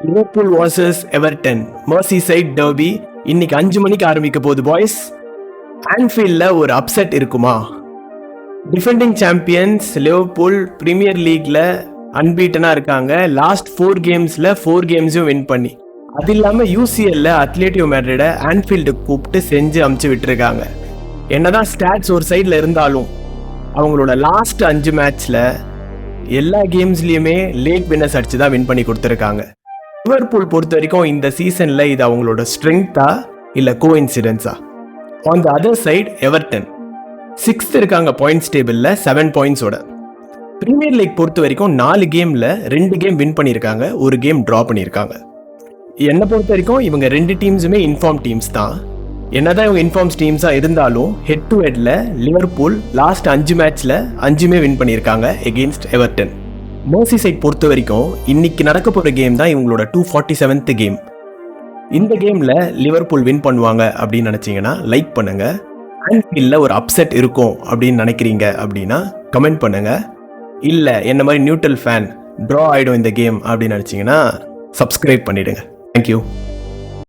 Liverpool versus Everton மர்சிசைட் derby இன்னைக்கு 5 மணிக்கு ஆரம்பிக்க போகுது பாய்ஸ். ஆன்ஃபீல்டில் ஒரு அப்செட் இருக்குமா? டிஃபெண்டிங் சாம்பியன்ஸ் லிவர்பூல் பிரீமியர் லீக்ல அன்பீட்டனாக இருக்காங்க. லாஸ்ட் 4 கேம்ஸில் 4 கேம்ஸையும் வின் பண்ணி, அது இல்லாமல் யூசிஎல்ல அத்லெட்டிகோ மேட்ரிட ஆன்ஃபீல்டுக்கு கூப்பிட்டு செஞ்சு அமுச்சு விட்டுருக்காங்க. என்னதான் ஸ்டாட்ஸ் ஒரு சைடில் இருந்தாலும் அவங்களோட லாஸ்ட் 5 மேட்ச்சில் எல்லா கேம்ஸ்லேயுமே லேட் வின்னர்ஸ் அடிச்சு தான் வின் பண்ணி கொடுத்துருக்காங்க. லிவர்பூல் பொறுத்த வரைக்கும் இந்த சீசனில் இது அவங்களோட ஸ்ட்ரென்த்தா இல்லை கோஇன்சிடென்ஸா? On the other side Everton 6th இருக்காங்க பாயிண்ட்ஸ் டேபிளில் 7 பாயிண்ட்ஸோட. பிரீமியர் லீக் பொறுத்த வரைக்கும் 4 கேமில் 2 கேம் வின் பண்ணியிருக்காங்க, 1 கேம் ட்ரா பண்ணியிருக்காங்க. என்னை பொறுத்த வரைக்கும் இவங்க 2 டீம்ஸுமே இன்ஃபார்ம் டீம்ஸ் தான். என்னதான் இவங்க இன்ஃபார்ம்ஸ் டீம்ஸாக இருந்தாலும் ஹெட் டு ஹெட்டில் லிவர்பூல் லாஸ்ட் 5 மேட்ச்சில் 5மே வின் பண்ணியிருக்காங்க எகெயின்ஸ்ட் எவர்டன். மர்சிசைட் பொறுத்த வரைக்கும் இன்னைக்கு நடக்க போகிற கேம் தான் இவங்களோட 247th கேம். இந்த கேமில் லிவர்பூல் வின் பண்ணுவாங்க அப்படின்னு நினச்சிங்கன்னா லைக் பண்ணுங்கள். ஆன்ஃபீல்டில் ஒரு அப்செட் இருக்கும் அப்படின்னு நினைக்கிறீங்க அப்படின்னா கமெண்ட் பண்ணுங்கள். இல்லை என்ன மாதிரி நியூட்ரல் ஃபேன் ட்ரா ஆகிடும் இந்த கேம் அப்படின்னு நினச்சிங்கன்னா சப்ஸ்கிரைப் பண்ணிவிடுங்க. தேங்க்யூ.